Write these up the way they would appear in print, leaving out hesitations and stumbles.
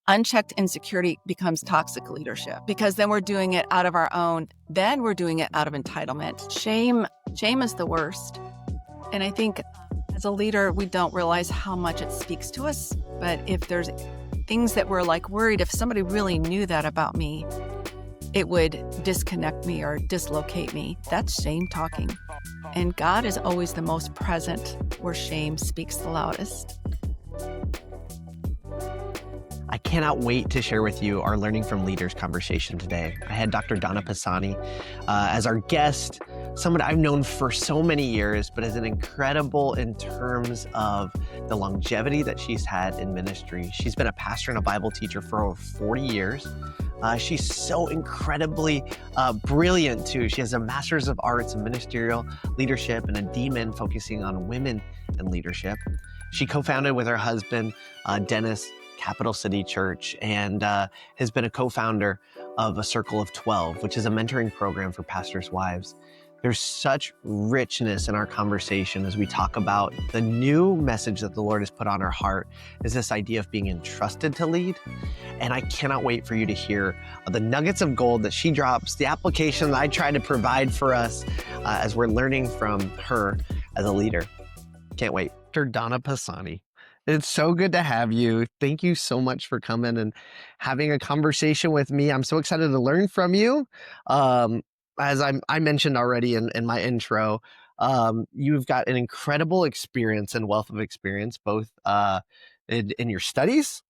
unchecked insecurity becomes toxic leadership because then we're doing it out of our own. Then we're doing it out of entitlement. Shame is the worst. And I think as a leader, we don't realize how much it speaks to us. But if there's things that we're like worried, if somebody really knew that about me, it would disconnect me or dislocate me. That's shame talking. And God is always the most present where shame speaks the loudest. I cannot wait to share with you our Learning from Leaders conversation today. I had Dr. Donna Pisani as our guest, someone I've known for so many years, but is an incredible in terms of the longevity that she's had in ministry. She's been a pastor and a Bible teacher for over 40 years. She's so incredibly brilliant too. She has a Master's of Arts in Ministerial Leadership and a DMin focusing on women in leadership. She co-founded with her husband, Dennis, Capital City Church, and has been a co-founder of a Circle of 12, which is a mentoring program for pastors' wives. There's such richness in our conversation as we talk about the new message that the Lord has put on our heart is this idea of being entrusted to lead. And I cannot wait for you to hear the nuggets of gold that she drops, the application that I try to provide for us as we're learning from her as a leader. Can't wait. Dr. Donna Pisani. It's so good to have you. Thank you so much for coming and having a conversation with me. I'm so excited to learn from you. As I mentioned already in my intro, you've got an incredible experience and wealth of experience, both in your studies,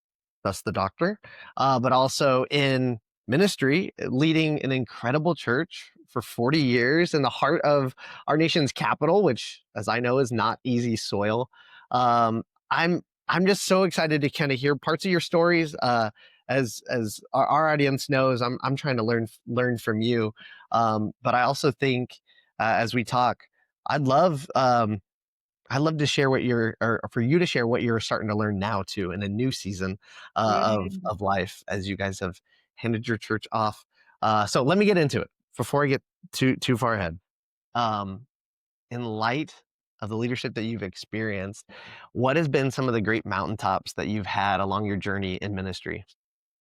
thus the doctor, but also in ministry, leading an incredible church for 40 years in the heart of our nation's capital, which, as I know, is not easy soil. I'm just so excited to kind of hear parts of your stories. As our audience knows, I'm trying to learn from you. But I also think as we talk, I'd love to share for you to share what you're starting to learn now too in a new season of life as you guys have handed your church off. So let me get into it before I get too far ahead. In light of the leadership that you've experienced, what has been some of the great mountaintops that you've had along your journey in ministry?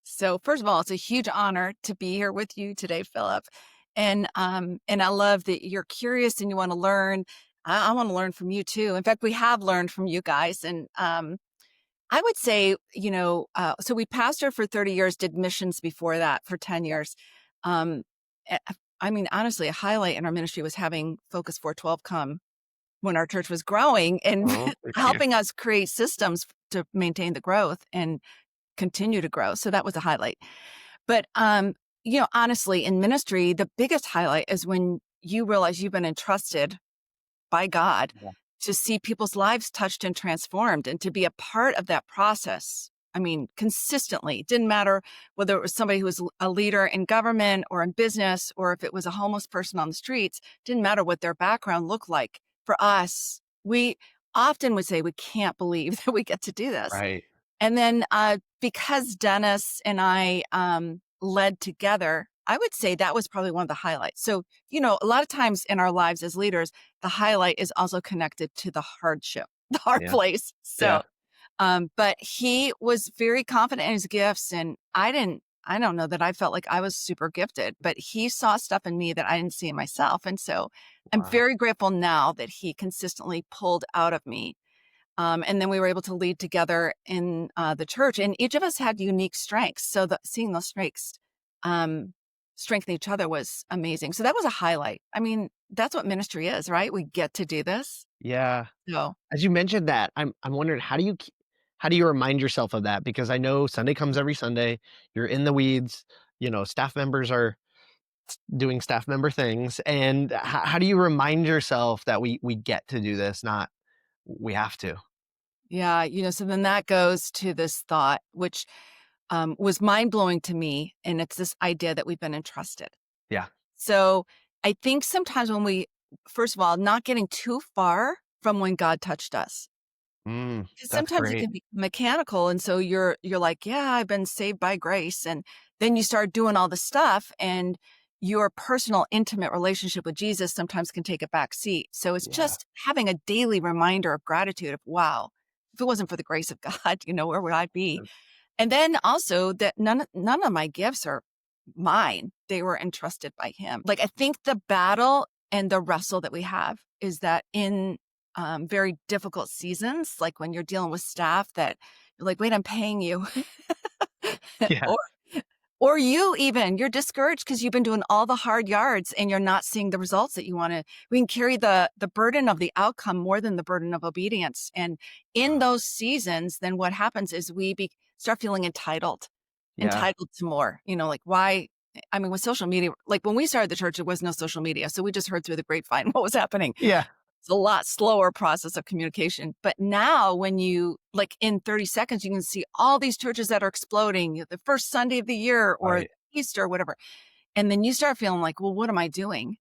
So first of all, it's a huge honor to be here with you today, Philip. And I love that you're curious and you want to learn. I want to learn from you too. In fact, we have learned from you guys. And I would say, so we pastored for 30 years, did missions before that for 10 years. I mean, honestly, a highlight in our ministry was having Focus 412 come when our church was growing and helping us create systems to maintain the growth and continue to grow. So that was a highlight. But, honestly, in ministry, the biggest highlight is when you realize you've been entrusted by God to see people's lives touched and transformed and to be a part of that process. I mean, consistently. It didn't matter whether it was somebody who was a leader in government or in business, or if it was a homeless person on the streets, didn't matter what their background looked like. For us, we often would say, we can't believe that we get to do this. Right. And then because Dennis and I led together, I would say that was probably one of the highlights. So, a lot of times in our lives as leaders, the highlight is also connected to the hardship, the hard place. So, but he was very confident in his gifts, and I don't know that I felt like I was super gifted, but he saw stuff in me that I didn't see in myself. And so I'm very grateful now that he consistently pulled out of me. And then we were able to lead together in the church, and each of us had unique strengths. So seeing those strengths strengthen each other was amazing. So that was a highlight. I mean, that's what ministry is, right? We get to do this. Yeah. So As you mentioned that, I'm wondering, how do you remind yourself of that? Because I know Sunday comes every Sunday. You're in the weeds. Staff members are doing staff member things, and how do you remind yourself that we get to do this, not we have to? yeah, so then that goes to this thought, which was mind blowing to me, and it's this idea that we've been entrusted. Yeah. So I think sometimes when first of all, not getting too far from when God touched us. Because That's sometimes it great. can be mechanical. And so you're like, yeah, I've been saved by grace. And then you start doing all the stuff, and your personal, intimate relationship with Jesus sometimes can take a back seat. So it's just having a daily reminder of gratitude of, wow, if it wasn't for the grace of God, where would I be? And then also that none of my gifts are mine. They were entrusted by him. Like, I think the battle and the wrestle that we have is that in very difficult seasons, like when you're dealing with staff that you're like, wait, I'm paying you. Yeah. or or you're discouraged because you've been doing all the hard yards and you're not seeing the results that you want to. We can carry the burden of the outcome more than the burden of obedience. And in Wow. those seasons, then what happens is start feeling Yeah. entitled to more. Like why? I mean, with social media, like when we started the church, there was no social media, so we just heard through the grapevine what was happening. Yeah. It's a lot slower process of communication. But now when you like in 30 seconds, you can see all these churches that are exploding the first Sunday of the year or Right. Easter or whatever. And then you start feeling like, well, what am I doing?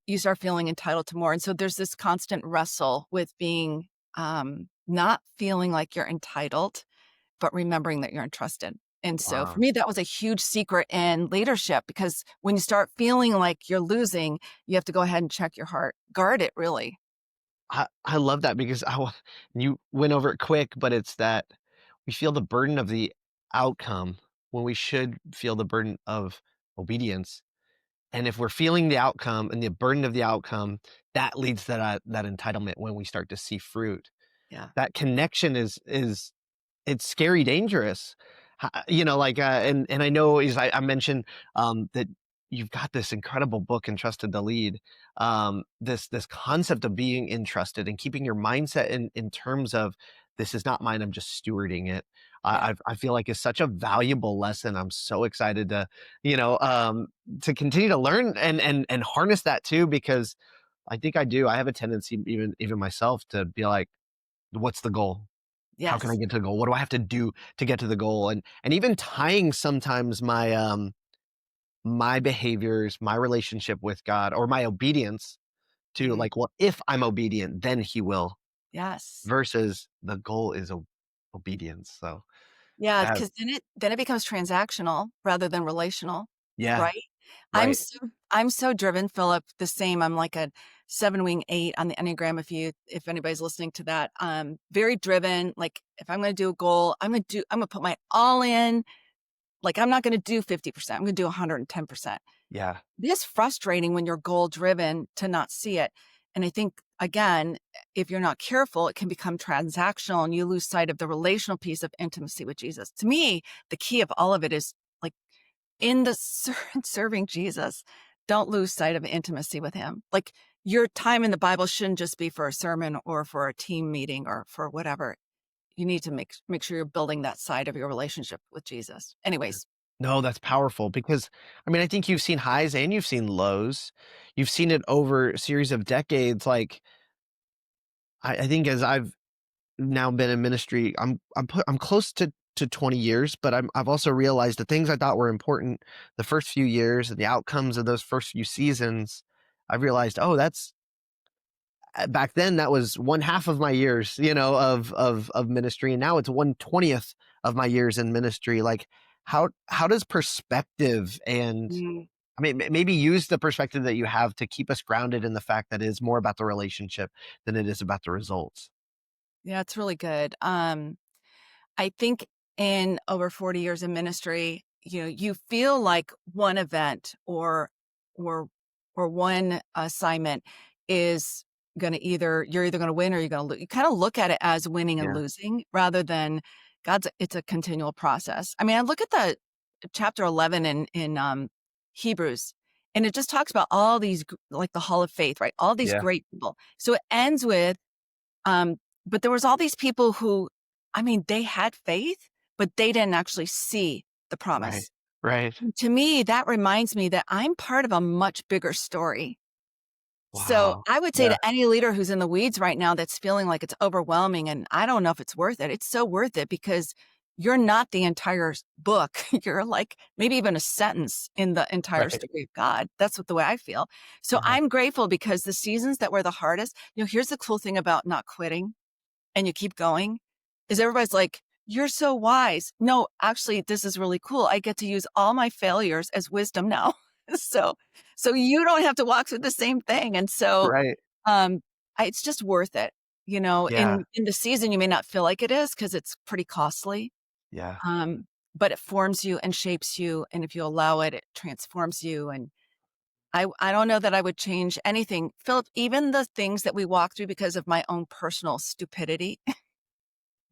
You start feeling entitled to more. And so there's this constant wrestle with being not feeling like you're entitled, but remembering that you're entrusted. And so for Wow. me, that was a huge secret in leadership because when you start feeling like you're losing, you have to go ahead and check your heart, guard it really. I love that because you went over it quick, but it's that we feel the burden of the outcome when we should feel the burden of obedience. And if we're feeling the outcome and the burden of the outcome, that leads to that entitlement when we start to see fruit. Yeah. That connection is it's scary dangerous. Like, and I know is I mentioned, that you've got this incredible book, Entrusted to Lead, this concept of being entrusted and keeping your mindset in terms of, "This is not mine, I'm just stewarding it." Yeah. I feel like it's such a valuable lesson. I'm so excited you know, um, to continue to learn and harness that too, because I think I do. I have a tendency even myself to be like, "What's the goal? How can I Yes. get to the goal? What do I have to do to get to the goal?" And even tying sometimes my behaviors, my relationship with God, or my obedience to Mm. like, well, if I'm obedient, then he will, Yes. versus the goal is obedience. So Yeah, that, because then it becomes transactional rather than relational, yeah, right? I'm right. so I'm so driven, Philip, the same. I'm like a 7 wing 8 on the Enneagram if anybody's listening to that. Very driven. Like if I'm gonna do a goal, I'm gonna put my all in. Like I'm not gonna do 50%. I'm gonna do 110%. Yeah. It is frustrating when you're goal driven to not see it. And I think, again, if you're not careful, it can become transactional and you lose sight of the relational piece of intimacy with Jesus. To me, the key of all of it is like in the serving Jesus, don't lose sight of intimacy with him. Like your time in the Bible shouldn't just be for a sermon or for a team meeting or for whatever. You need to make sure you're building that side of your relationship with Jesus. Anyways, No, that's powerful because I mean, I think you've seen highs and you've seen lows. You've seen it over a series of decades. Like I think as I've now been in ministry, I'm close to 20 years, but I've also realized the things I thought were important the first few years and the outcomes of those first few seasons, I've realized, oh, that's back then that was one half of my years, of ministry, and now it's 1/20th of my years in ministry. Like, how does perspective and mm, I mean, maybe use the perspective that you have to keep us grounded in the fact that it is more about the relationship than it is about the results. yeah, it's really good. I think in over 40 years in ministry, you feel like one event or or one assignment is you're either going to win or you're going to lose. You kind of look at it as winning and Yeah, losing rather than it's a continual process. I mean, I look at the chapter 11 in Hebrews, and it just talks about all these like the hall of faith, right? All these yeah, great people. So it ends with um, but there was all these people who, I mean, they had faith, but they didn't actually see the right, promise. right. To me, that reminds me that I'm part of a much bigger story. So Wow. I would say Yeah, to any leader who's in the weeds right now that's feeling like it's overwhelming and I don't know if it's worth it, it's so worth it because you're not the entire book. You're like maybe even a sentence in the entire right, story of God. That's what the way I feel. So uh-huh, I'm grateful because the seasons that were the hardest, here's the cool thing about not quitting and you keep going is everybody's like, you're so wise. No, actually, this is really cool. I get to use all my failures as wisdom now. so, so you don't have to walk through the same thing. And so, right, um, it's just worth it. yeah, In the season, you may not feel like it is because it's pretty costly. Yeah. Um, but it forms you and shapes you, and if you allow it, it transforms you, and I don't know that I would change anything. Philip, even the things that we walk through because of my own personal stupidity,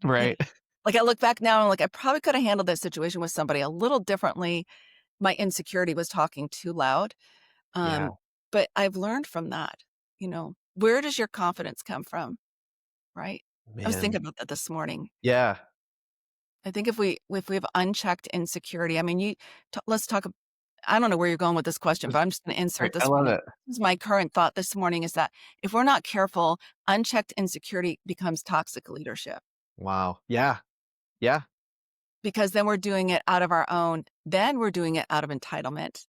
Right. like, I look back now and, like, I probably coulda handled this situation with somebody a little differently. My insecurity was talking too loud, Yeah, but I've learned from that, where does your confidence come from, right? I was man. thinking about that this morning. Yeah. I think if we have unchecked insecurity, I mean, let's talk. I don't know where you're going with this question, but I'm just going to insert Great. I this one. love This it. is my current thought this morning is that if we're not careful, unchecked insecurity becomes toxic leadership Wow. Yeah. Yeah. because then we're doing it out of our own, then we're doing it out of entitlement.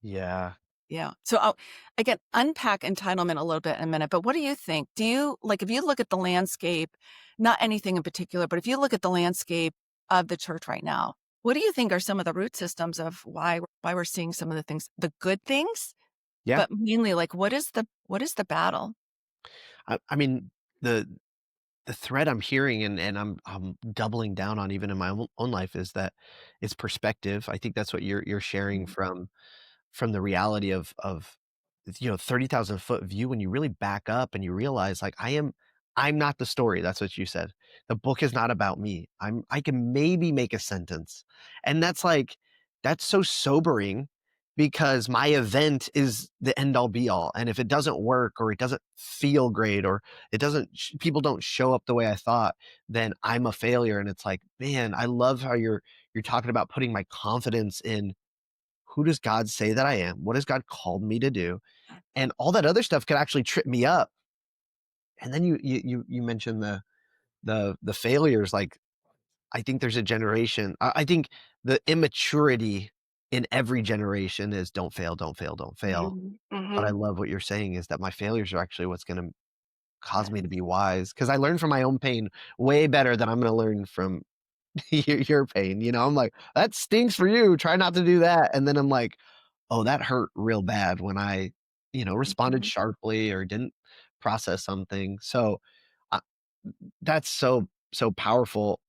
Yeah. Yeah. So again, unpack entitlement a little bit in a minute, but what do you think? Do you like if you look at the landscape, not anything in particular, but if you look at the landscape of the church right now, what do you think are some of the root systems of why we're seeing some of the things, the good things, Yeah. but mainly like what is the battle? I mean, the the thread I'm hearing and I'm doubling down on even in my own life is that it's perspective. I think that's what you're sharing Mhm. from the reality of 30,000-foot view when you really back up and you realize like I'm not the story. That's what you said. The book is not about me. I can maybe make a sentence. And that's so sobering because my event is the end all be all. And if it doesn't work or it doesn't feel great or it doesn't people don't show up the way I thought, then I'm a failure. And it's like, man, I love how you're talking about putting my confidence in who does God say that I am? What has God called me to do? And all that other stuff could actually trip me up. And then you mentioned the failures. Like I think there's a generation. I think the immaturity in every generation is don't fail, don't fail, don't fail. Mhm, But I mhm. love what you're saying is that my failures are actually what's going to cause me to Yes. be wise because I learned from my own pain way better than I'm going to learn from your pain. I'm like that stinks for you. Try not to do that. And then I'm like, oh, that hurt real bad when I, responded Mhm. sharply or didn't process something. So uh, that's so powerful.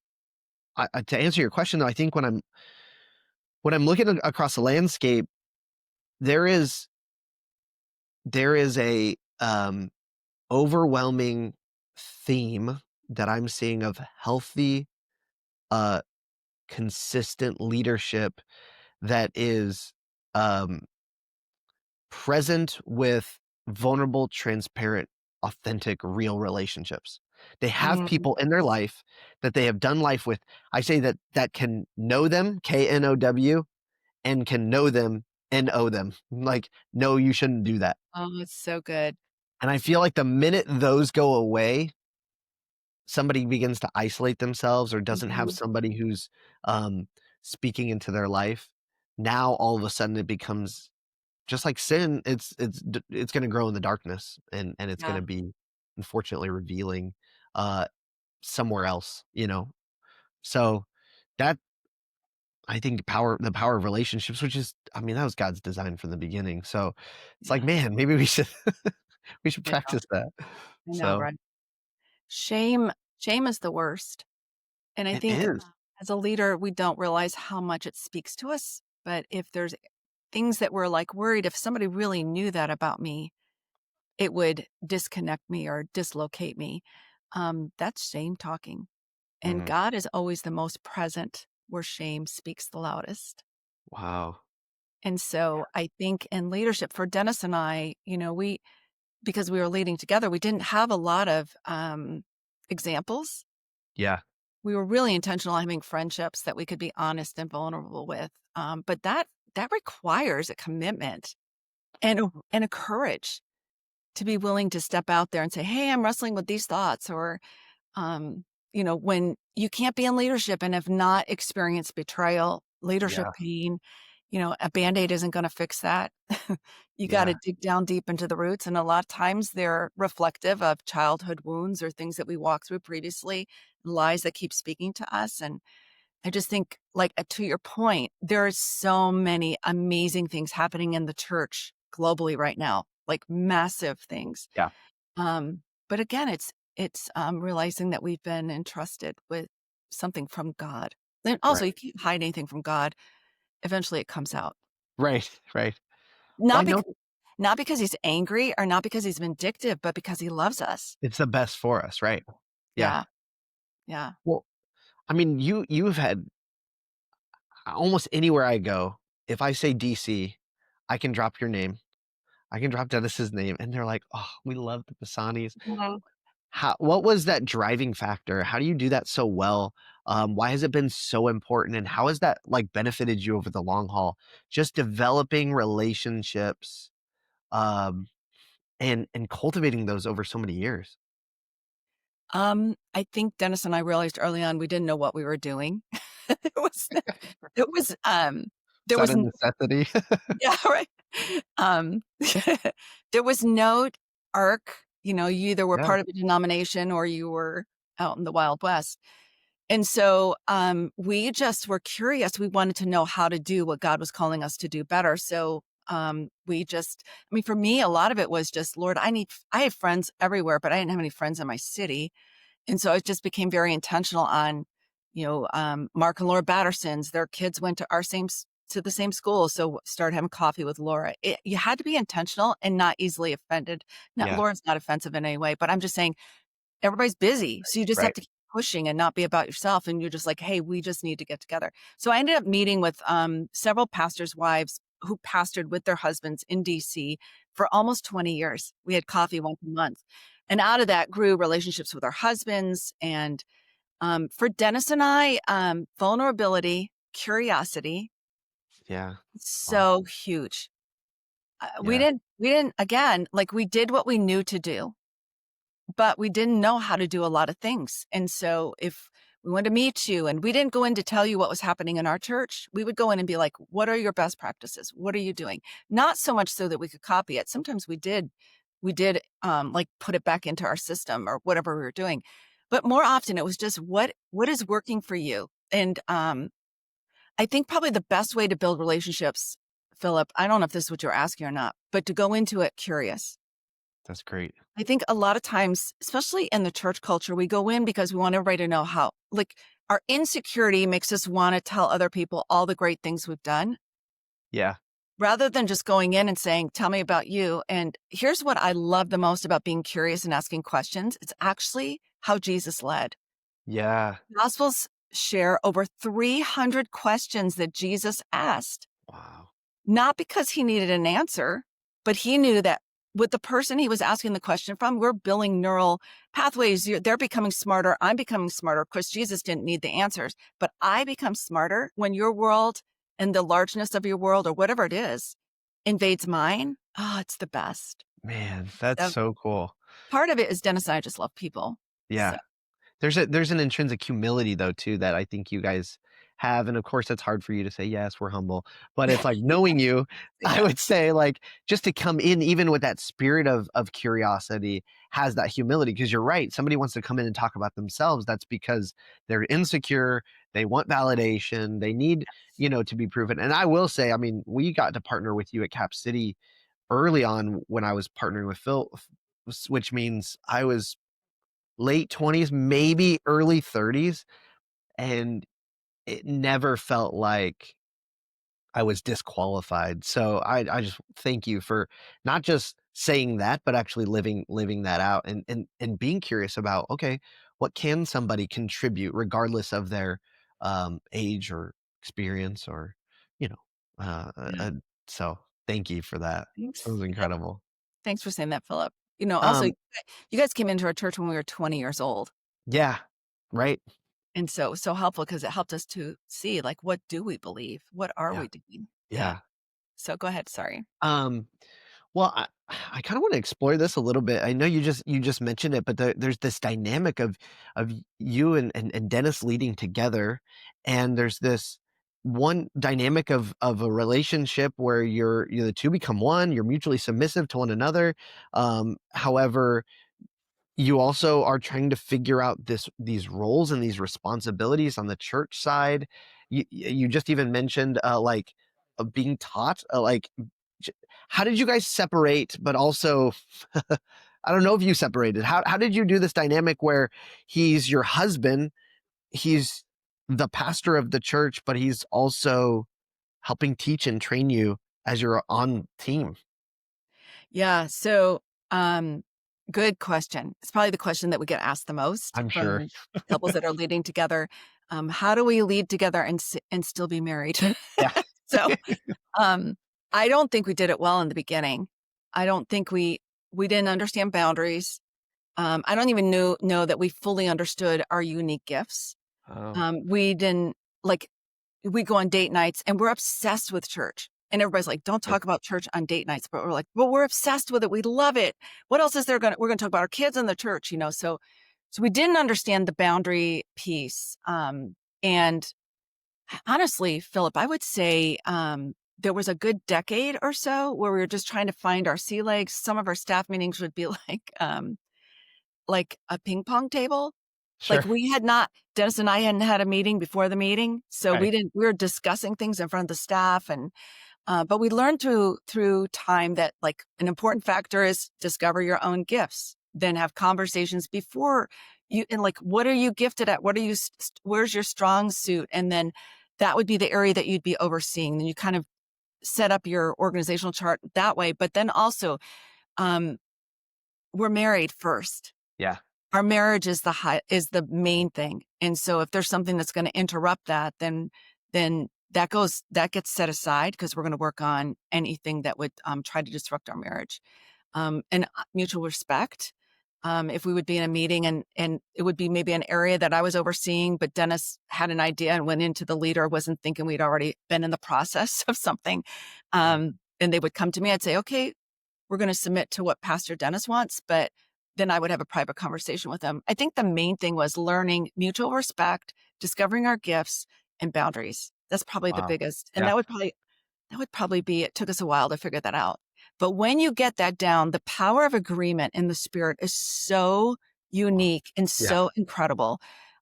To answer your question, though, I think when I'm looking across the landscape, there is a overwhelming theme that I'm seeing of healthy, uh, consistent leadership that is um, present with vulnerable, transparent, authentic, real relationships. They have Mm, people in their life that they have done life with. I say that can know them, KNOW, and can know them, NO them. Like, no, you shouldn't do that. oh, it's so good. And I feel like the minute those go away, somebody begins to isolate themselves or doesn't have Mhm. somebody who's um, speaking into their life. Now all of a sudden it becomes just like sin, it's gonna grow in the darkness and it's Yeah, gonna be unfortunately revealing, uh, somewhere else. So, that I think the power of relationships, which is I mean, that was God's design from the beginning, so it's like, yeah. man, maybe we should we should I know, practice that. I know, So, right? Shame shame is the worst, and I it think is. as a leader, we don't realize how much it speaks to us, but if there's things that we're, like, worried if somebody really knew that about me, it would disconnect me or dislocate me. That's shame talking, and Mhm. God is always the most present where shame speaks the loudest. Wow. And so I think in leadership for Dennis and I, because we were leading together, we didn't have a lot of examples. Yeah, We were really intentional on having friendships that we could be honest and vulnerable with. But that requires a commitment and a courage to be willing to step out there and say, "Hey, I'm wrestling with these thoughts," or when you can't be in leadership and have not experienced betrayal, leadership yeah, pain, a Band-Aid isn't gonna fix that. You gotta yeah, dig down deep into the roots, and a lot of times they're reflective of childhood wounds or things that we walked through previously, lies that keep speaking to us, and I just think, like, to your point, there are so many amazing things happening in the church globally right now, like massive things. yeah. But again, it's realizing that we've been entrusted with something from God. And Right. also, you can't hide anything from God. Eventually, it comes out. Right. Right. Well, I Not know because not because he's angry or not because he's vindictive, but because he loves us. it's the best for us, right? Yeah. Yeah, yeah. Well, I mean, you've had almost anywhere I go, if I say DC, I can drop your name. I can drop Dennis's name, and they're like, "Oh, we love the Pisanis." Mhm. What was that driving factor? How do you do that so well? Why has it been so important, and how has that like benefited you over the long haul? Just developing relationships, um, and cultivating those over so many years. I think Dennis and I realized early on we didn't know what we were doing. It was it was, there was Sudden n necessity. yeah, right. Um, there was no arc, you either were Yeah, part of a denomination or you were out in the Wild West. And so, we just were curious. We wanted to know how to do what God was calling us to do better. So, I mean, for me, a lot of it was just, Lord, I have friends everywhere, but I didn't have any friends in my city. And so it just became very intentional on, Mark and Laura Batterson's, their kids went to to the same school. So started having coffee with Laura. You had to be intentional and not easily offended. Not yeah, Laura's not offensive in any way, but I'm just saying everybody's busy. So you just have right. to keep pushing and not be about yourself. And you're just like, hey, we just need to get together. So I ended up meeting with several pastors' wives who pastored with their husbands in DC for almost 20 years. We had coffee once a month. And out of that grew relationships with our husbands. And for Dennis and I, vulnerability, curiosity, Yeah. Wow. so huge. Yeah. We didn't, again, like we did what we knew to do, but we didn't know how to do a lot of things. And so if we wanted to meet you and we didn't go in to tell you what was happening in our church, we would go in and be like, what are your best practices? What are you doing? Not so much so that we could copy it. Sometimes we did like put it back into our system or whatever we were doing. But more often it was just what is working for you. And I think probably the best way to build relationships, Philip, I don't know if this is what you're asking or not, but to go into it curious. That's great. I think a lot of times, especially in the church culture, we go in because we want everybody to know how, like, our insecurity makes us want to tell other people all the great things we've done Yeah. rather than just going in and saying, tell me about you. And here's what I love the most about being curious and asking questions. It's actually how Jesus led. Yeah. Gospels share over 300 questions that Jesus asked. Wow. Not because he needed an answer, but he knew that with the person he was asking the question from, we're building neural pathways. They're becoming smarter. I'm becoming smarter. Of course, Jesus didn't need the answers, but I become smarter when your world and the largeness of your world or whatever it is invades mine. Oh, it's the best. Man, that's So so cool. part of it is Dennis and I just love people. So Yeah. There's an intrinsic humility though too that I think you guys have, and of course it's hard for you to say, "Yes, we're humble." But it's like knowing you, I yeah. would say like just to come in even with that spirit of curiosity has that humility because you're right. Somebody wants to come in and talk about themselves. That's because they're insecure, they want validation, they need, to be proven. And I will say, I mean, we got to partner with you at Cap City early on when I was partnering with Phil, which means I was late 20s, maybe early 30s, and it never felt like I was disqualified. So I just thank you for not just saying that, but actually living that out and being curious about, okay, what can somebody contribute regardless of their age or experience or, you know, uh, uh, Yeah. uh, so thank you for that. That Thanks. was Yeah. incredible. Thanks for saying that, Philip. Also, Um, you guys came into our church when we were 20 years old. yeah, right. And so it was so helpful because it helped us to see, like, what do we believe? What are Yeah. we doing? Yeah. Yeah. So go ahead, sorry. Um, Well, I kind of want to explore this a little bit. I know you just mentioned it, but there's this dynamic of you and Dennis leading together, and there's this one dynamic of a relationship where the two become one. You're mutually submissive to one another. However, you also are trying to figure out these roles and these responsibilities on the church side. You just even mentioned like being taught j- how did you guys separate but also I don't know if you separated. How did you do this dynamic where he's your husband, he's the pastor of the church, but he's also helping teach and train you as you're on team. Yeah. So, um, good question. It's probably the question that we get asked the most I'm sure. from couples that are leading together. How do we lead together and and still be married? Yeah. So, um, I don't think we did it well in the beginning. I don't think we didn't understand boundaries. I don't even know that we fully understood our unique gifts. Oh, We didn't like we go on date nights and we're obsessed with church. And everybody's like, don't sure. talk about church on date nights. But we're like, well, we're obsessed with it. We love it. What else is there we're going to talk about our kids and the church, you know? So we didn't understand the boundary piece. And honestly, Philip, I would say, there was a good decade or so where we were just trying to find our sea legs. Some of our staff meetings would be like a ping pong table. Like Sure. we had not Dennis and I hadn't had a meeting before the meeting, so Right. we were discussing things in front of the staff and, but we learned through time that, like, an important factor is discover your own gifts, then have conversations before you and, like, what are you gifted at? What are you where's your strong suit? And then that would be the area that you'd be overseeing. Then you kind of set up your organizational chart that way, but then also, um, we're married first. Yeah. Our marriage is the main thing, and so if there's something that's gonna interrupt that, then that gets set aside because 'cause we're gonna work on anything that would, try to disrupt our marriage. And, mutual respect, if we would be in a meeting and it would be maybe an area that I was overseeing, but Dennis had an idea and went into the leader, wasn't thinking we'd already been in the process of something, Right. and they would come to me, I'd say, "Okay, we're going to submit to what Pastor Dennis wants," but then I would have a private conversation with him. I think the main thing was learning mutual respect, discovering our gifts and boundaries. That's probably the Wow. biggest. And Yeah. that would probably be it took us a while to figure that out. But when you get that down, the power of agreement in the spirit is so unique and Yeah. so incredible.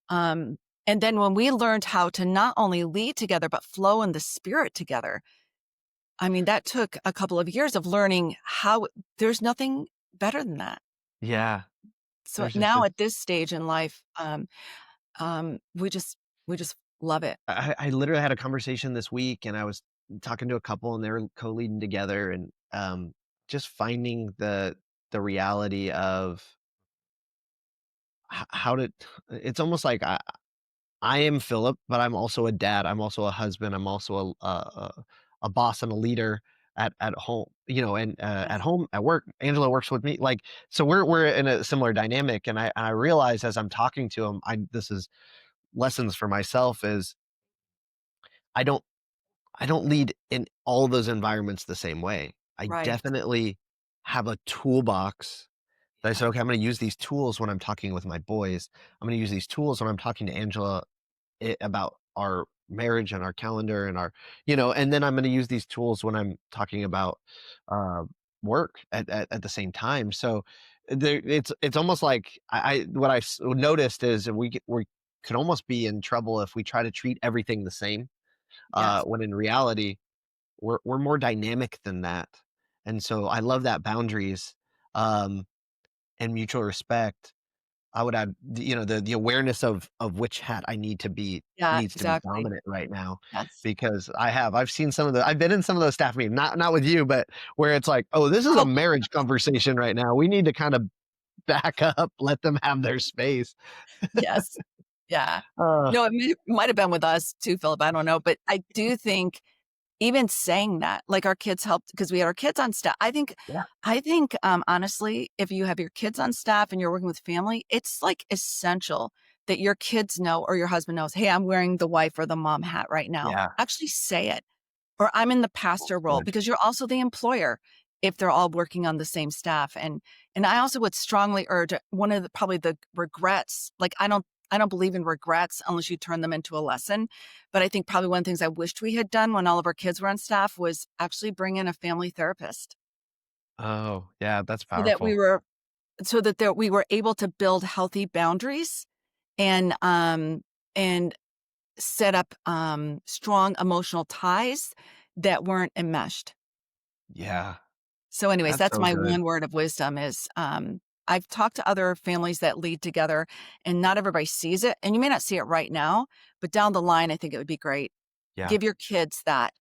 Um, and then when we learned how to not only lead together, but flow in the spirit together, I mean, that took a couple of years of learning how there's nothing better than that. Yeah. So There's just now this at this stage in life, we just love it. I literally had a conversation this week, and I was talking to a couple, and they were co-leading together, and, just finding the reality of how to it's almost like I am Philip, but I'm also a dad, I'm also a husband, I'm also a boss and a leader at home, you know, and, at Yes. home, at work, Angela works with me, like, so we're in a similar dynamic, and I realize as I'm talking to him, I this is lessons for myself is I don't I don't lead in all those environments the same way. I Right. definitely have a toolbox that I Yeah. said, "Okay, I'm gonna use these tools when I'm talking with my boys. I'm gonna use these tools when I'm talking to Angela about our marriage and our calendar and our," you know, and then I'm gonna use these tools when I'm talking about, uh, work at the same time. So there it's almost like what I've noticed is we could almost be in trouble if we try to treat everything the same, Yes. when in reality we're more dynamic than that. And so I love that boundaries, um, and mutual respect. I would add, you know, the awareness of which hat I need to be Yeah, needs to be exactly. dominant right now, Yes. because I've seen some of the I've been in some of those staff meetings, not with you, but where it's like, "Oh, this is a Oh, marriage conversation right now. We need to kind of back up, let them have their space." yes. Yeah. Uh, No, it might have been with us too, Philip, I don't know, but I do think even saying that, like, our kids helped because we had our kids on staff. yeah, Honestly, if you have your kids on staff and you're working with family, it's, like, essential that your kids know or your husband knows, "Hey, I'm wearing the wife or the mom hat right now." yeah, Actually say it. Or I'm in the pastor that's role good. because you're also the employer if they're all working on the same staff. And I also would strongly urge one of the probably the regrets, like I don't believe in regrets unless you turn them into a lesson. But I think probably one of the things I wished we had done when all of our kids were on staff was actually bring in a family therapist Oh, yeah, that's so that powerful. we were able to build healthy boundaries and and set up strong emotional ties that weren't enmeshed. Yeah, So anyways, that's that's so my good. one word of wisdom is, I've talked to other families that lead together, and not everybody sees it. And you may not see it right now, but down the line, I think it would be great. Yeah. Give your kids that.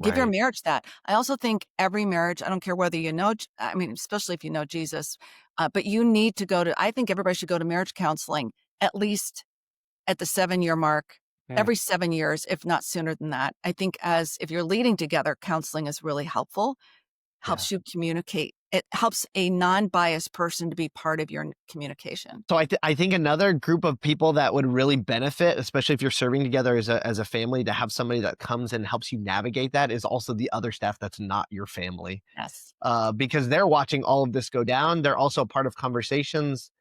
Give your Right. marriage that. I also think every marriage, I don't care whether you know, I mean, especially if you know Jesus, but you need to go to, I think everybody should go to marriage counseling at least at the 7-year mark, Yeah. every 7 years, if not sooner than that. I think as if you're leading together, counseling is really helpful, Yeah. helps you communicate. It helps a non-biased person to be part of your communication. So I think another group of people that would really benefit, especially if you're serving together as a family, to have somebody that comes and helps you navigate that is also the other staff that's not your family, Yes. because they're watching all of this go down. They're also part of conversations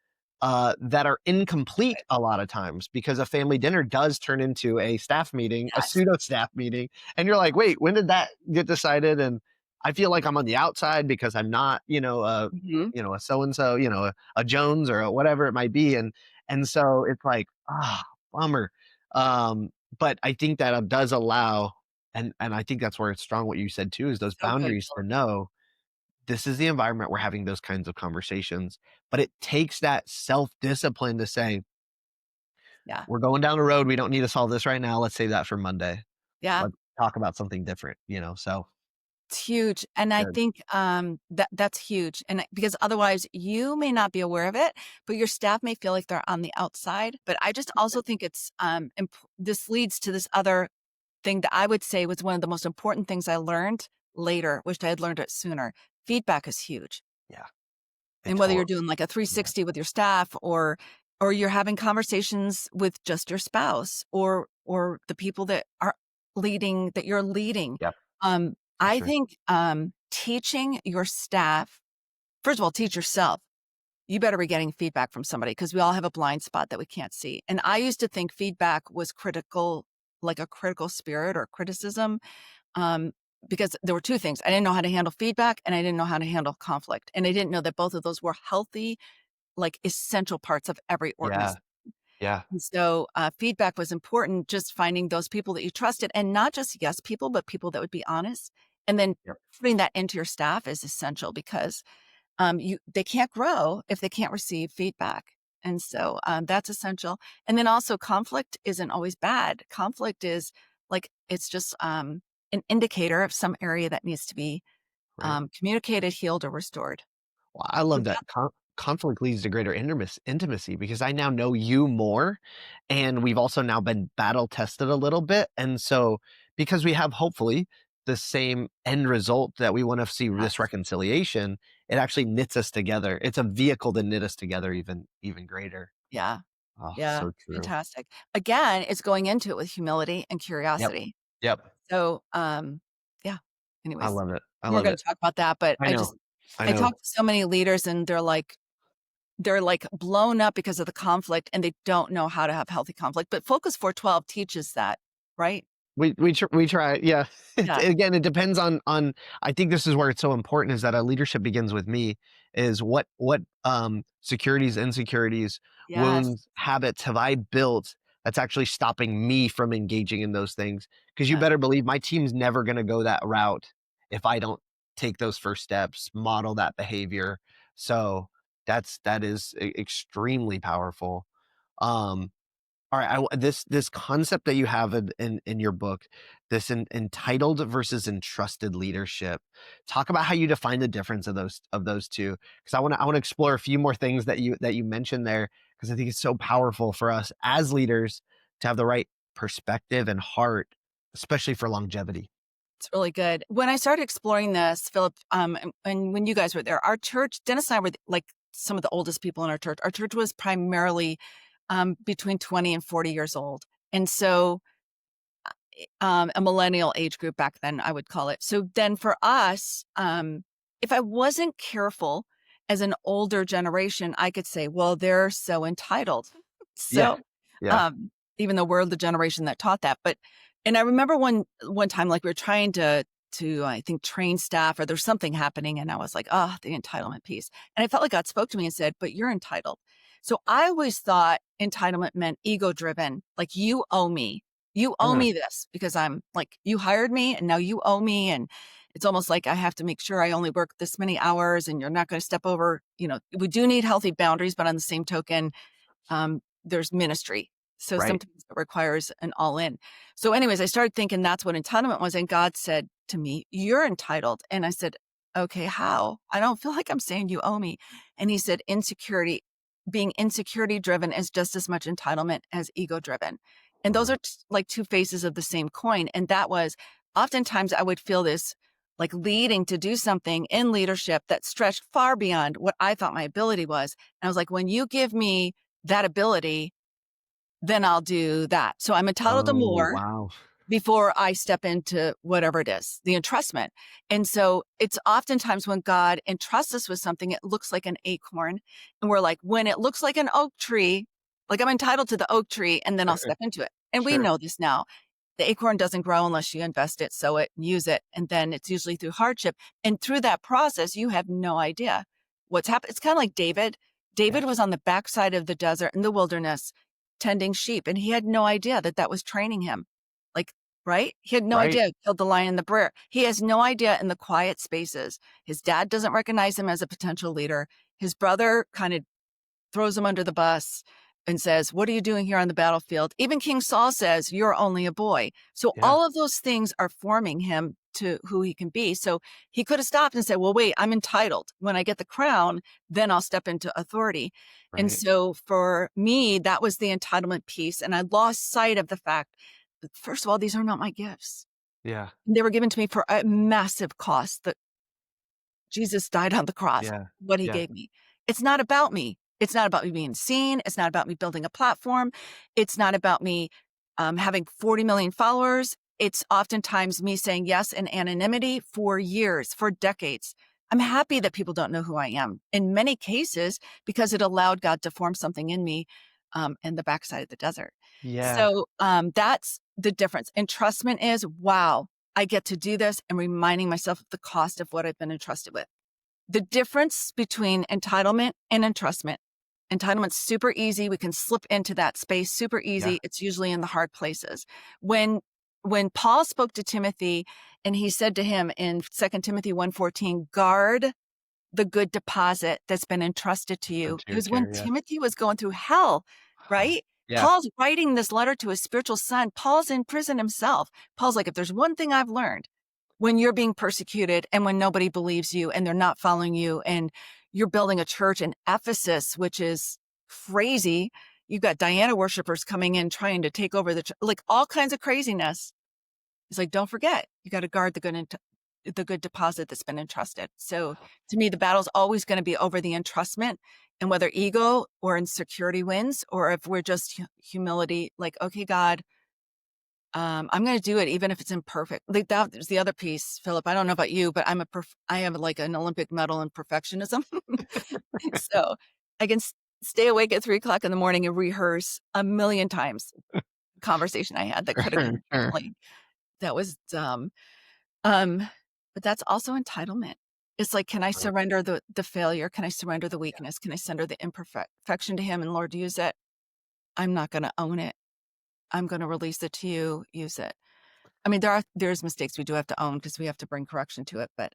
that are incomplete Right. a lot of times because a family dinner does turn into a staff meeting, a Yes. pseudo staff meeting, and you're like, wait, when did that get decided? And I feel like I'm on the outside because I'm not, Mhm. a so and so, a Jones or a whatever it might be, and so it's like, bummer. Um, but I think that does allow, and I think that's where it's strong. What you said too is those So good, boundaries to Philip. know this is the environment we're having those kinds of conversations. But it takes that self-discipline to say, Yeah. we're going down the road. We don't need to solve this right now. Let's save that for Monday. Yeah. Let's talk about something different. So It's huge, and I good. think, that's huge, and because otherwise you may not be aware of it, but your staff may feel like they're on the outside, but I just also think it's, this leads to this other thing that I would say was one of the most important things I learned later, wished I had learned it sooner. Feedback is huge. Yeah. It And whether you're totally, doing like a yeah. 360 with your staff or you're having conversations with just your spouse or the people that are leading that you're leading. Yep. For I sure. think teaching your staff, first of all, teach yourself. You better be getting feedback from somebody because we all have a blind spot that we can't see. And I used to think feedback was critical, like a critical spirit or criticism. Um, because there were two things. I didn't know how to handle feedback and I didn't know how to handle conflict. And I didn't know that both of those were healthy, like essential parts of every Yeah. organism. Yeah. And so feedback was important, just finding those people that you trusted and not just yes people, but people that would be honest. And then Yep. putting that into your staff is essential because they can't grow if they can't receive feedback. And so that's essential. And then also conflict isn't always bad. Conflict is like, it's just an indicator of some area that needs to be Right. communicated, healed, or restored. Well, I love Would that conflict leads to greater intimacy because I now know you more, and we've also now been battle tested a little bit, and so because we have hopefully the same end result that we want to see this Yes. reconciliation, it actually knits us together. It's a vehicle to knit us together even greater. Yeah. Oh, Yeah. so true. Fantastic. Again, it's going into it with humility and Yep. curiosity. Yep. So, yeah. I Anyways, love it. I we're love going it. to talk about that, but I know. I I know. talk to so many leaders and they're like blown up because of the conflict and they don't know how to have healthy conflict. But Focus 412 teaches that, right? We try, yeah. Yeah. Again, it depends on. I think this is where it's so important is that our leadership begins with me. Is what securities, insecurities, Yes. wounds, habits have I built that's actually stopping me from engaging in those things? Because you Yes. better believe my team's never going to go that route if I don't take those first steps, model that behavior. So that is extremely powerful. Um, all right, this concept that you have in your book, this entitled versus entrusted leadership. Talk about how you define the difference of those two, because I want to explore a few more things that you mentioned there, because I think it's so powerful for us as leaders to have the right perspective and heart, especially for longevity. It's really good. When I started exploring this, Philip, and when you guys were there, our church, Dennis and I were like some of the oldest people in our church. Our church was primarily between 20 and 40 years old. And so a millennial age group back then, I would call it. So then for us, if I wasn't careful as an older generation, I could say, well, they're so entitled. Yeah, So, yeah, um, even though we're the generation that taught that, and I remember one time, like we were trying to I think train staff or there's something happening, and I was like, oh, the entitlement piece, and I felt like God spoke to me and said, but you're entitled. So I always thought entitlement meant ego driven, like you owe me. You owe uh, me this because I'm like, you hired me and now you owe me. It's almost like I have to make sure I only work this many hours and you're not going to step over, we do need healthy boundaries, but on the same token, there's ministry. So Right. sometimes it requires an all in. So, anyways, I started thinking that's what entitlement was. And God said to me, "You're entitled." And I said, "Okay, how? I don't feel like I'm saying you owe me." And he said, "Insecurity, being insecurity driven is just as much entitlement as ego driven." And those Wow. are like two faces of the same coin. And that was oftentimes I would feel this like leading to do something in leadership that stretched far beyond what I thought my ability was. And I was like, when you give me that ability, then I'll do that. So I'm entitled to Oh, more wow. before I step into whatever it is, the entrustment. And so it's oftentimes when God entrusts us with something, it looks like an acorn. And we're like, when it looks like an oak tree, like I'm entitled to the oak tree, and then I'll step into it. And we Sure. know this now. The acorn doesn't grow unless you invest it, sow it, use it. And then it's usually through hardship. And through that process, you have no idea what's happened. It's kind of like David. Yeah. David was on the backside of the desert in the wilderness tending sheep, and he had no idea that that was training him. Like, right? He had no Right. idea he killed the lion and the bear. He has no idea in the quiet spaces. His dad doesn't recognize him as a potential leader. His brother kind of throws him under the bus and says, "What are you doing here on the battlefield?" Even King Saul says, "You're only a boy." So Yeah. all of those things are forming him to who he can be. So he could have stopped and said, "Well, wait, I'm entitled. When I get the crown, then I'll step into authority." And Right. so for me, that was the entitlement piece. And I lost sight of the fact that, first of all, these are not my gifts. Yeah. They were given to me for a massive cost. That Jesus died on the cross, Yeah. what he Yeah. gave me. It's not about me. It's not about me being seen. It's not about me building a platform. It's not about me having 40 million followers. It's oftentimes me saying yes in anonymity for years, for decades. I'm happy that people don't know who I am in many cases because it allowed God to form something in me in the backside of the desert. Yeah. So that's the difference. Entrustment is, wow, I get to do this and reminding myself of the cost of what I've been entrusted with. The difference between entitlement and entrustment. Entitlement's super easy. We can slip into that space super Yeah. easy. It's usually in the hard places. When when Paul spoke to Timothy and he said to him in 2 Timothy 1:14, guard the good deposit that's been entrusted to you. Unto It your was when care. Yeah. Timothy was going through hell, right? Yeah. Paul's writing this letter to his spiritual son. Paul's in prison himself. Paul's like, if there's one thing I've learned when you're being persecuted and when nobody believes you and they're not following you and you're building a church in Ephesus, which is crazy. You've got Diana worshipers coming in trying to take over the like all kinds of craziness. He's like, don't forget, you got to guard the good deposit that's been entrusted. So to me, the battle's always going to be over the entrustment and whether ego or insecurity wins, or if we're just humility, like, okay, God, I'm going to do it, even if it's imperfect. Like that, there's the other piece, Philip. I don't know about you, but I have like an Olympic medal in perfectionism. So I can stay awake at 3 o'clock in the morning and rehearse a million times the conversation I had that could have Sure. gone Sure. differently. That was dumb. Um, but that's also entitlement. It's like, can I surrender the failure? Can I surrender the weakness? Can I surrender the imperfection to him and Lord, use it? I'm not going to own it. I'm going to release it to you. Use it. I mean, there's mistakes we do have to own because we have to bring correction to it. But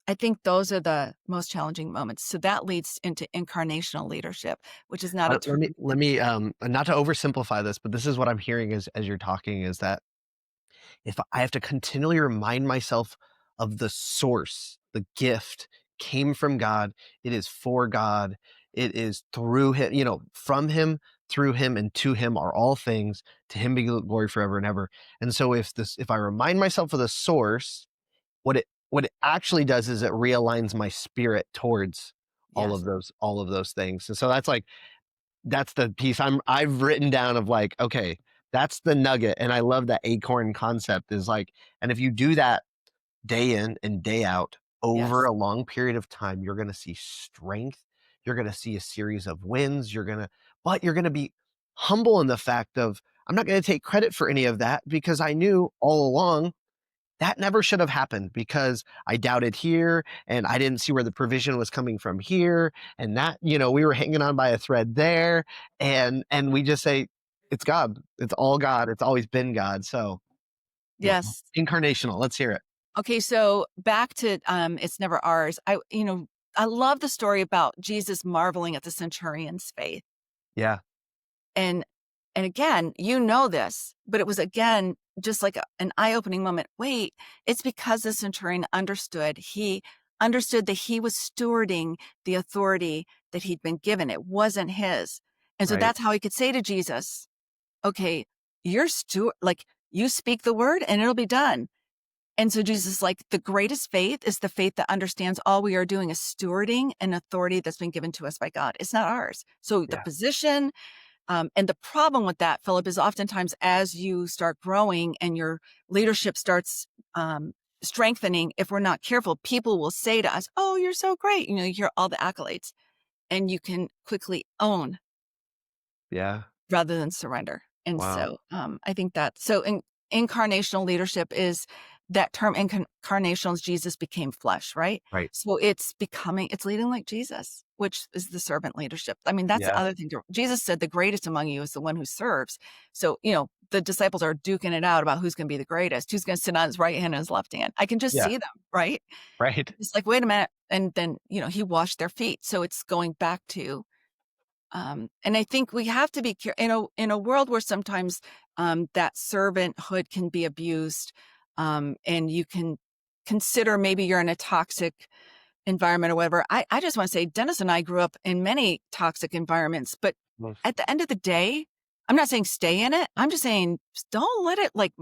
I think those are the most challenging moments. So that leads into incarnational leadership, which is not a Let term. me let me not to oversimplify this, but this is what I'm hearing as you're talking is that if I have to continually remind myself of the source, the gift came from God, it is for God, it is through him, from him, through him, and to him are all things, to him be glory forever and ever. And so if I remind myself of the source, what it actually does is it realigns my spirit towards Yes. all of those things. And so that's the piece I've written down of like, okay, that's the nugget. And I love that acorn concept is like, and if you do that day in and day out over Yes. a long period of time, you're going to see strength. You're going to see a series of wins. But you're going to be humble in the fact of, I'm not going to take credit for any of that because I knew all along that never should have happened because I doubted here and I didn't see where the provision was coming from here. And that, we were hanging on by a thread there. And we just say, it's God. It's all God. It's always been God. So, yeah, Yes. incarnational. Let's hear it. Okay, so back to, It's Never Ours. I love the story about Jesus marveling at the centurion's faith. Yeah, And and again, you know this, but it was again just like an eye-opening moment. Wait, it's because the centurion understood. He understood that he was stewarding the authority that he'd been given. It wasn't his. And so right. that's how he could say to Jesus, okay, you're steward, like you speak the word and it'll be done. And so Jesus is like, the greatest faith is the faith that understands all we are doing is stewarding an authority that's been given to us by God. It's not ours. So the Yeah, position, and the problem with that, Philip, is oftentimes as you start growing and your leadership starts strengthening, if we're not careful, people will say to us, "Oh, you're so great." You hear all the accolades, and you can quickly own yeah. rather than surrender. And Wow. so, I think that incarnational leadership is that term. Incarnational is Jesus became flesh, right? Right. So it's leading like Jesus, which is the servant leadership. I mean, that's the Yeah, other thing. Jesus said, "The greatest among you is the one who serves." So the disciples are duking it out about who's going to be the greatest, who's going to sit on his right hand and his left hand. I can just yeah, see them, right? right. It's like, wait a minute, and then he washed their feet. So it's going back to and I think we have to be in a world where sometimes that servanthood can be abused, and you can consider maybe you're in a toxic environment or whatever. I just want to say, Dennis and I grew up in many toxic environments, but Mm. at the end of the day, I'm not saying stay in it. I'm just saying don't let it like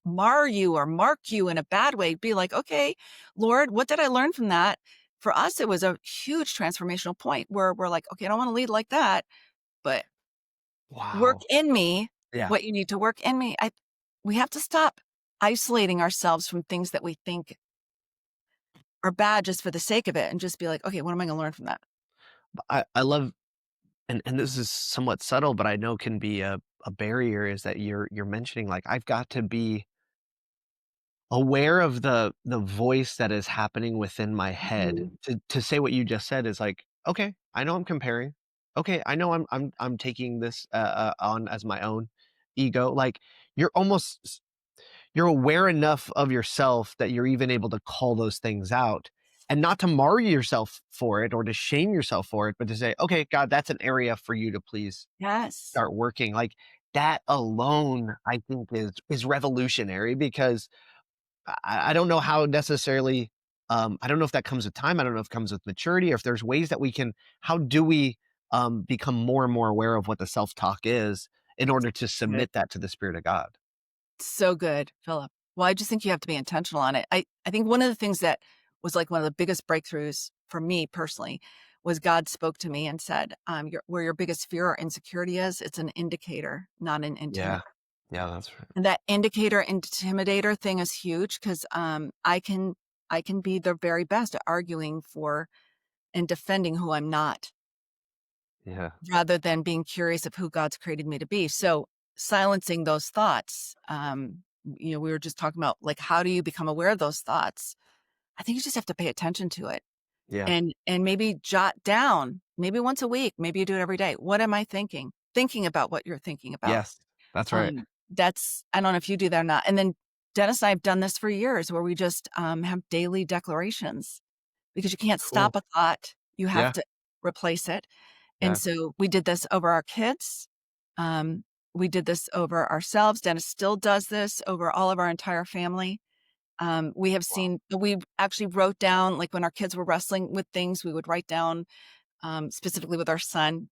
mar you or mark you in a bad way. Be like, okay, Lord, what did I learn from that? For us, it was a huge transformational point where we're like, okay, I don't want to lead like that, but work Wow. in me Yeah. what you need to work in me. We have to stop isolating ourselves from things that we think are bad just for the sake of it and just be like, okay, what am I gonna learn from that? I love, and this is somewhat subtle, but I know can be a barrier is that you're mentioning, like, I've got to be aware of the voice that is happening within my head. Mhm. To say what you just said is like, "Okay, I know I'm comparing. Okay, I know I'm taking this, on as my own ego." Like, you're almost you're aware enough of yourself that you're even able to call those things out, and not to mar yourself for it or to shame yourself for it, but to say, "Okay, God, that's an area for you to please Yes. start working." Like, that alone, I think is revolutionary because I don't know how necessarily, I don't know if that comes with time, I don't know if it comes with maturity, or if there's ways that we can how do we, become more and more aware of what the self-talk is in order to Good. submit that to the Spirit of God? So good, Philip. Well, I just think you have to be intentional on it. I think one of the things that was like one of the biggest breakthroughs for me personally was God spoke to me and said, where your biggest fear or insecurity is, it's an indicator, not an Yeah. intimidator. Yeah, that's right. And that indicator intimidator thing is huge because I can be the very best at arguing for and defending who I'm not, Yeah. rather than being curious of who God's created me to be. So silencing those thoughts, we were just talking about like how do you become aware of those thoughts? I think you just have to pay attention to it Yeah. and maybe jot down, maybe once a week, maybe you do it every day. What am I thinking? Thinking about what you're thinking about. Yes. That's right. That's I don't know if you do that or not. And then Dennis and I have done this for years where we just have daily declarations because you can't Cool. stop a thought. You have Yeah. to replace it. And Yeah. so we did this over our kids. We did this over ourselves. Dennis still does this over all of our entire family. Wow. We actually wrote down, like when our kids were wrestling with things, we would write down, specifically with our son,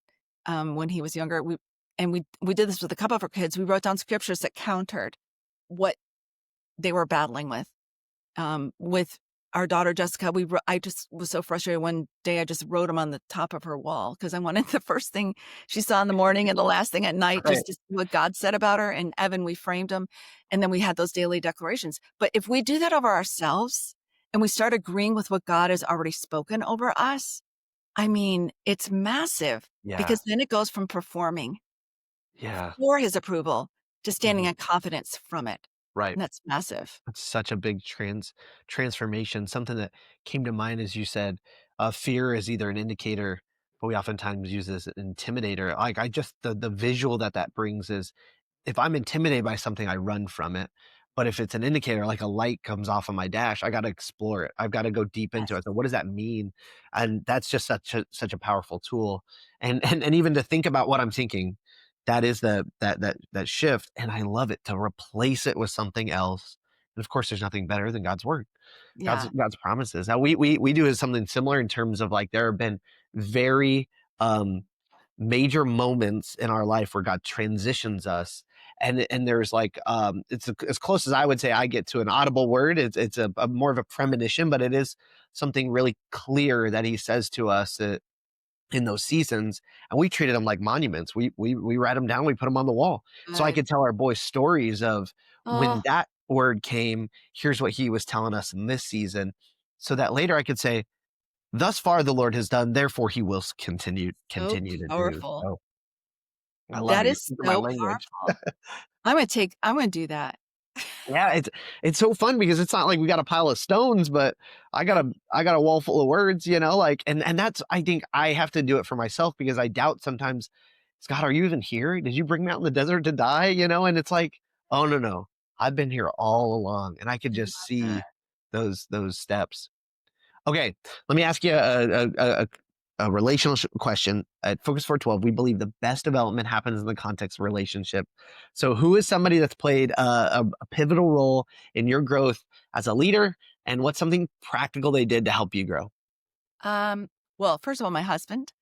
when he was younger. We did this with a couple of our kids. We wrote down scriptures that countered what they were battling with. With our daughter Jessica, I just was so frustrated one day. I just wrote them on the top of her wall because I wanted the first thing she saw in the morning and the last thing at night Right. just to see what God said about her. And Evan, we framed them, and then we had those daily declarations. But if we do that over ourselves and we start agreeing with what God has already spoken over us, I mean, it's massive Yeah. because then it goes from performing Yeah. for His approval to standing Mhm. in confidence from it, Right. and that's massive. That's such a big transformation. Something that came to mind as you said, fear is either an indicator, but we oftentimes use it as an intimidator. Like, I just the visual that brings is if I'm intimidated by something, I run from it. But if it's an indicator, like a light comes off of my dash, I got to explore it. I've got to go deep into Yes. it. So what does that mean? And that's just such a powerful tool. And even to think about what I'm thinking, that is that shift. And I love it, to replace it with something else. And of course, there's nothing better than God's word. Yeah. God's promises. Now we do something similar in terms of, like, there have been very um major moments in our life where God transitions us, and there's like it's as close as I would say I get to an audible word. It's a more of a premonition, but it is something really clear that He says to us in those seasons, and we treated them like monuments. We write them down, we put them on the wall, so I Good. could tell our boys stories of when Oh, that word came. Here's what He was telling us in this season, so that later I could say, "Thus far the Lord has done, therefore He will so continue to do." powerful. So I love That it. You're is speaking my so language. powerful. I'm gonna do that. Yeah, it's so fun because it's not like we got a pile of stones, but I got a wall full of words, like, and that's, I think I have to do it for myself because I doubt sometimes, "God, are you even here? Did you bring me out in the desert to die?" And it's like, "Oh, no, no. I've been here all along." And I could I just love that. see those steps. Okay, let me ask you a relational question. At Focus 412, we believe the best development happens in the context of relationship. So, who is somebody that's played a pivotal role in your growth as a leader, and what's something practical they did to help you grow? Um, well, first of all, my husband.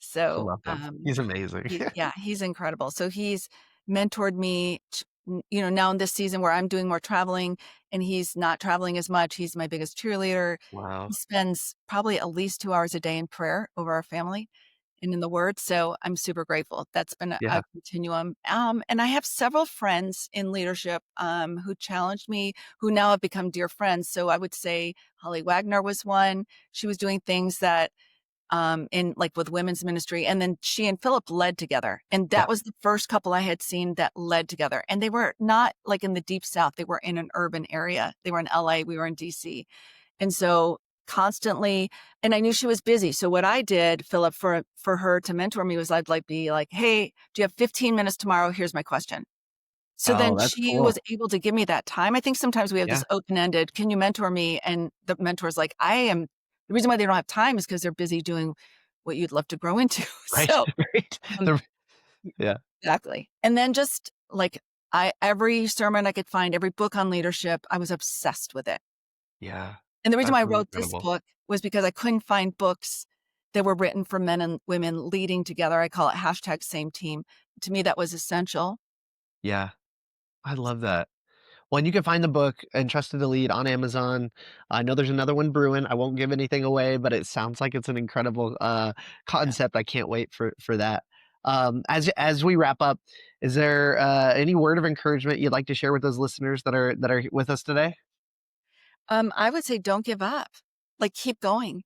I So, love him. He's amazing. yeah, he's incredible. So he's mentored me, now in this season where I'm doing more traveling and he's not traveling as much. He's my biggest cheerleader. He Wow. spends probably at least 2 hours a day in prayer over our family and in the word. So I'm super grateful. That's been a Yeah. continuum. And I have several friends in leadership who challenged me, who now have become dear friends. So I would say Holly Wagner was one. She was doing things that in like with women's ministry. And then she and Philip led together. And Yeah. that was the first couple I had seen that led together. And they were not like in the deep South. They were in an urban area. They were in LA. We were in DC. And so constantly, and I knew she was busy. So what I did, Philip, for her to mentor me was I'd like be like, "Hey, do you have 15 minutes tomorrow? Here's my question." So then Oh, that's she was cool. able to give me that time. I think sometimes we have Yeah. this open-ended, "Can you mentor me?" And the mentor's like, the reason why they don't have time is because they're busy doing what you'd love to grow into." Right. So, Right. um, The- yeah. exactly. And then just like every sermon I could find, every book on leadership, I was obsessed with it. Yeah. And the reason That's why I really wrote this incredible. book was because I couldn't find books that were written for men and women leading together. I call it #same team. To me, that was essential. Yeah. I love that. Well, and you can find the book Entrusted to Lead on Amazon. I know there's another one brewing. I won't give anything away, but it sounds like it's an incredible Yeah. concept. I can't wait for that. As we wrap up, is there any word of encouragement you'd like to share with those listeners that are with us today? I would say don't give up. Like keep going.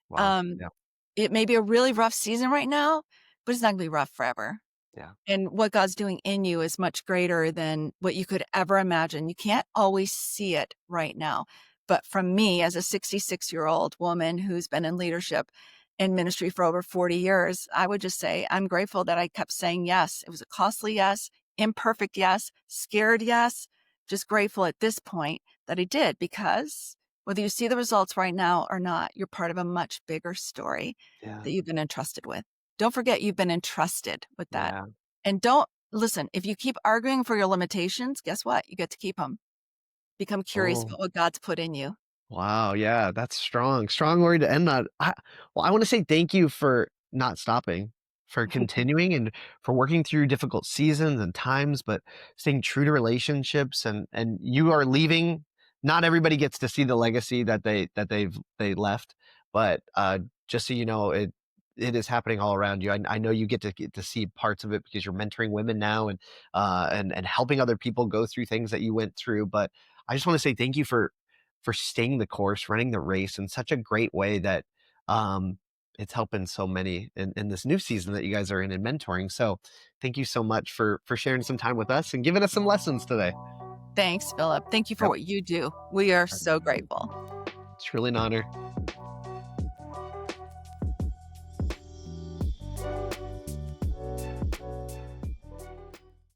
Wow. Um, Yeah. it may be a really rough season right now, but it's not gonna be rough forever. Yeah. And what God's doing in you is much greater than what you could ever imagine. You can't always see it right now. But from me, as a 66-year-old woman who's been in leadership in ministry for over 40 years, I would just say I'm grateful that I kept saying yes. It was a costly yes, imperfect yes, scared yes, just grateful at this point that I did because whether you see the results right now or not, you're part of a much bigger story Yeah. that you've been entrusted with. Don't forget you've been entrusted with that. Yeah. And don't listen, if you keep arguing for your limitations, guess what? You get to keep them. Become curious Oh. about what God's put in you. Wow, yeah, that's strong. Strong word to end on. Well, I want to say thank you for not stopping, for continuing, and for working through difficult seasons and times, but staying true to relationships. And you are leaving. Not everybody gets to see the legacy that they left, but just so you know, it is happening all around you. I know you get to see parts of it because you're mentoring women now, and helping other people go through things that you went through. But I just want to say thank you for staying the course, running the race in such a great way that um, it's helping so many in this new season that you guys are in mentoring. So thank you so much for sharing some time with us and giving us some lessons today. Thanks, Philip. Thank you for Yep. what you do. We are so grateful. It's really an honor.